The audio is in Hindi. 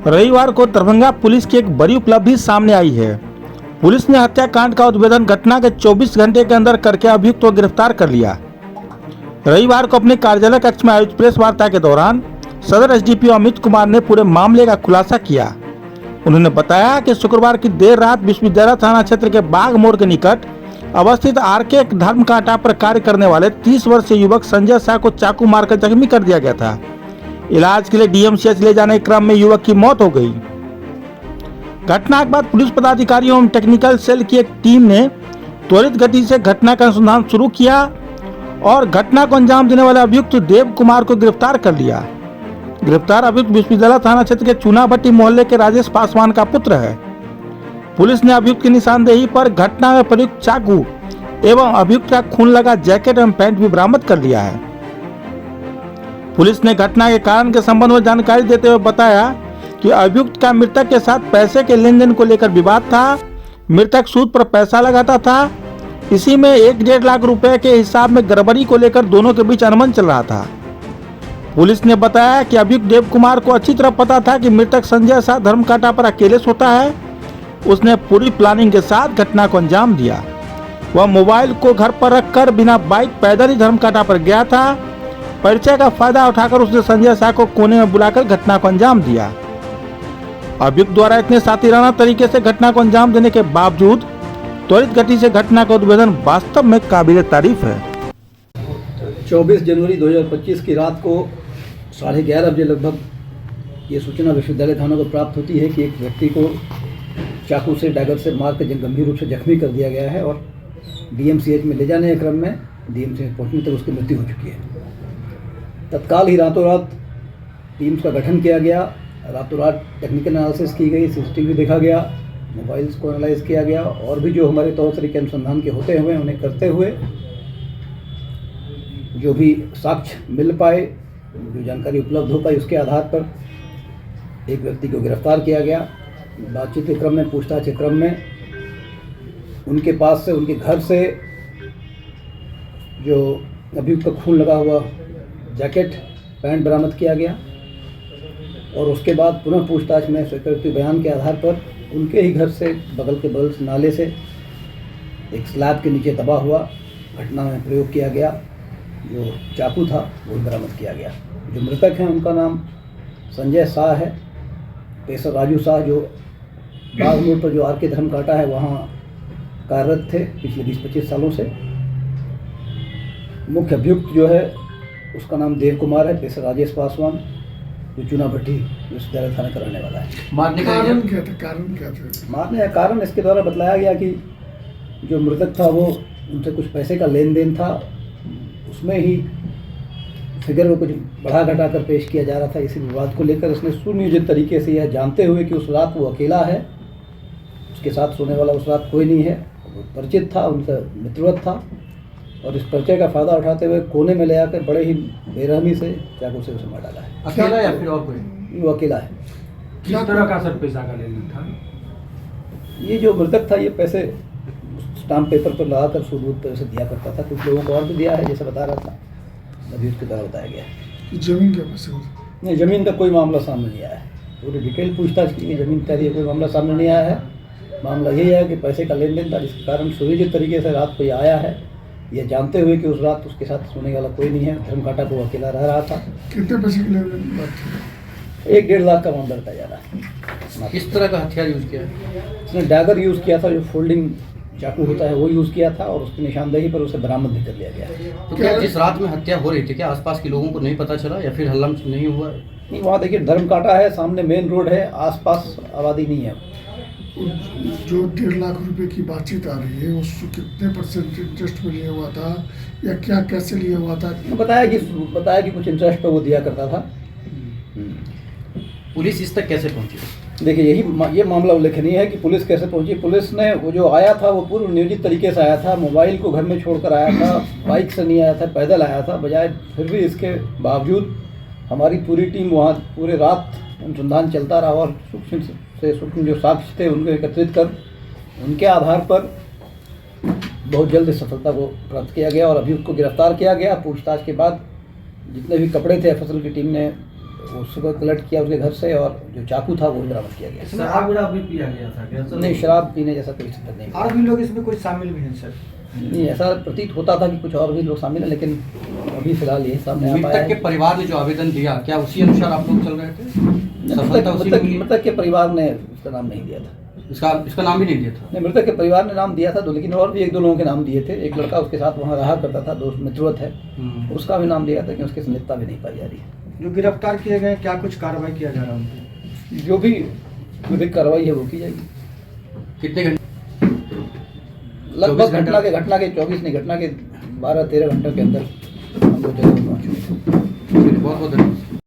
रविवार को दरभंगा पुलिस की एक बड़ी उपलब्धि सामने आई है। पुलिस ने हत्याकांड का उद्भेदन घटना के 24 घंटे के अंदर करके अभियुक्त को गिरफ्तार कर लिया। रविवार को अपने कार्यालय कक्ष में आयोजित प्रेस वार्ता के दौरान सदर एसडीपीओ अमित कुमार ने पूरे मामले का खुलासा किया। उन्होंने बताया कि शुक्रवार की देर रात विश्वविद्यालय थाना क्षेत्र के बाग मोड़ के निकट अवस्थित आरके धर्म कांटा पर कार्य करने वाले 30 वर्षीय युवक संजय शाह को चाकू मारकर जख्मी कर दिया गया था। इलाज के लिए डीएमसीएच ले जाने के क्रम में युवक की मौत हो गई। घटना के बाद पुलिस पदाधिकारियों एवं टेक्निकल सेल की एक टीम ने त्वरित गति से घटना का अनुसंधान शुरू किया और घटना को अंजाम देने वाले अभियुक्त देव कुमार को गिरफ्तार कर लिया। गिरफ्तार अभियुक्त विश्वविद्यालय थाना क्षेत्र के चूनाभट्टी मोहल्ले के राजेश पासवान का पुत्र है। पुलिस ने अभियुक्त की निशानदेही पर घटना में प्रयुक्त चाकू एवं अभियुक्त का खून लगा जैकेट एवं पैंट भी बरामद कर लिया है। पुलिस ने घटना के कारण के संबंध में जानकारी देते हुए बताया कि अभियुक्त का मृतक के साथ पैसे के लेन देन को लेकर विवाद था। मृतक सूद पर पैसा लगाता था। इसी में 1-1.5 लाख रुपए के हिसाब में गड़बड़ी को लेकर दोनों के बीच अनबन चल रहा था। पुलिस ने बताया कि अभियुक्त देव कुमार को अच्छी तरह पता था कि मृतक संजय शाह धर्मकांटा पर अकेले सोता है। उसने पूरी प्लानिंग के साथ घटना को अंजाम दिया। वह मोबाइल को घर पर रखकर बिना बाइक पैदल ही धर्मकांटा पर गया था। परिचय का फायदा उठाकर उसने संजय शाह को कोने में बुलाकर घटना को अंजाम दिया। अभियुक्त द्वारा इतने साथीराना तरीके से घटना को अंजाम देने के बावजूद त्वरित गति से घटना का उद्भेदन वास्तव में काबिल तारीफ है। 24 जनवरी 2025 की रात को 11:30 बजे लगभग ये सूचना विश्वविद्यालय थाना को प्राप्त होती है कि एक व्यक्ति को चाकू से डैगर से मार कर गंभीर रूप से जख्मी कर दिया गया है और डीएमसीएच में ले जाने के क्रम में डीएमसीएच पहुंचने तक उसकी मृत्यु हो चुकी है। तत्काल ही रातों रात टीम्स का गठन किया गया। रातों रात टेक्निकल एनालिसिस की गई, सीसीटीवी देखा गया, मोबाइल्स को एनालाइज किया गया और भी जो हमारे तौर तरीके अनुसंधान के होते हुए उन्हें करते हुए जो भी साक्ष्य मिल पाए, जो जानकारी उपलब्ध हो पाई, उसके आधार पर एक व्यक्ति को गिरफ्तार किया गया। बातचीत के क्रम में, पूछताछ के क्रम में उनके पास से, उनके घर से जो अभियुक्त का खून लगा हुआ जैकेट, पैंट बरामद किया गया और उसके बाद पुनः पूछताछ में स्वीकृति बयान के आधार पर उनके ही घर से बगल के नाले से एक स्लैब के नीचे दबा हुआ घटना में प्रयोग किया गया जो चाकू था वो बरामद किया गया। जो मृतक हैं उनका नाम संजय शाह है, पेशा राजू शाह, जो बाग मोड़ पर जो आरके धर्म कांटा है वहाँ कार्यरत थे पिछले 20-25 सालों से। मुख्य अभियुक्त जो है उसका नाम देव कुमार है, पेशा राजेश पासवान, जो चूनाभट्टी विश्वविद्यालय थाने का रहने वाला है। मारने का कारण क्या था? मारने का कारण इसके द्वारा बतलाया गया कि जो मृतक था वो उनसे कुछ पैसे का लेन देन था, उसमें ही फिगर को कुछ बढ़ा घटा कर पेश किया जा रहा था। इसी विवाद को लेकर उसने सुनियोजित तरीके से यह जानते हुए कि उस रात वो अकेला है, उसके साथ सोने वाला उस रात कोई नहीं है, वो परिचित था, उनका मित्रवत था और इस परिचय का फायदा उठाते हुए कोने में ले आकर बड़े ही बेरहमी से चाकू से उसे मार डाला है। अकेला या फिर और कोई? वो अकेला है। किस तरह का सर पैसा का लेन देन था? ये जो मृतक था ये पैसे स्टाम्प पेपर पर लगाकर सूद पर उसे दिया करता था। कुछ लोगों को और भी दिया है, जैसे बता रहा था, अभी उसके द्वारा बताया गया है। जमीन क्या पैसे? नहीं, ज़मीन का कोई मामला सामने नहीं आया है। पूरी डिटेल पूछताछ की ज़मीन का कोई मामला सामने नहीं आया है। मामला यही है कि पैसे का लेन देन था, जिसके कारण सुनियोजित तरीके से रात को ये आया है, ये जानते हुए कि उस रात उसके साथ सोने वाला कोई नहीं है, धर्मकांटा को अकेला रह रहा था। कितने पैसे के लेन देन की बात थी? 1-1.5 लाख का मामला बताया जा रहा है। किस तरह का हथियार यूज किया? उसने डैगर यूज़ किया था, जो फोल्डिंग चाकू होता है वो यूज़ किया था और उसकी निशानदेही पर उसे बरामद भी कर लिया गया। तो क्या जिस रात में हत्या हो रही थी क्या आसपास के लोगों को नहीं पता चला या फिर हल्ला नहीं हुआ? नहीं, वहाँ देखिए धर्मकांटा है, सामने मेन रोड है, आसपास आबादी नहीं है। जो 1.5 लाख रुपए की बातचीत आ रही है उसको कितने % इंटरेस्ट में लिया हुआ था या क्या, कैसे लिया हुआ था? बताया कि कुछ इंटरेस्ट पर वो दिया करता था। पुलिस इस तक कैसे पहुंची? देखिए ये मामला उल्लेखनीय है कि पुलिस कैसे पहुंची। पुलिस ने वो जो आया था वो पूर्व नियोजित तरीके से आया था, मोबाइल को घर में छोड़कर आया था, बाइक से नहीं आया था, पैदल आया था। बजाय फिर भी इसके बावजूद हमारी पूरी टीम वहाँ पूरे रात अनुसंधान चलता रहा और सूक्ष्म जो साक्ष्य थे उनको एकत्रित कर उनके आधार पर बहुत जल्द सफलता को प्राप्त किया गया और अभियुक्त को गिरफ्तार किया गया। पूछताछ के बाद जितने भी कपड़े थे एफएसएल की टीम ने उसको कलेक्ट किया उसके घर से, और जो चाकू था वो भी बरामद किया गया। शराब वराब भी पिया गया था क्या सर? नहीं, शराब पीने जैसा कोई संगत नहीं। और भी लोग इसमें कुछ शामिल भी हैं सर? नहीं, ऐसा प्रतीत होता था कि कुछ और भी लोग शामिल हैं, लेकिन अभी फिलहाल यही सामने आ पाया मृतक के है। परिवार ने जो आवेदन दिया, क्या उसी अनुसार आप लोग चल रहे थे? सफलता उसी में मिली? मृतक के परिवार ने उसका नाम नहीं दिया था। इसका नाम भी नहीं दिया था? नहीं, मृतक के परिवार ने नाम दिया था, लेकिन और भी एक दो लोगों के नाम दिए थे। एक लड़का उसके साथ वहाँ रहा करता था, दोस्त मित्रवत है, उसका भी नाम दिया था, कि उसकी संलिप्तता भी नहीं पाई जा रही है। जो गिरफ्तार किए गए क्या कुछ कार्रवाई किया जा रहा है उनकी? जो भी विधिक कार्रवाई है वो की जाएगी। कितने घंटे? लगभग घटना के 24 नहीं, घटना के 12-13 घंटों के अंदर हम लोग जगह पहुँचे। बहुत बहुत धन्यवाद।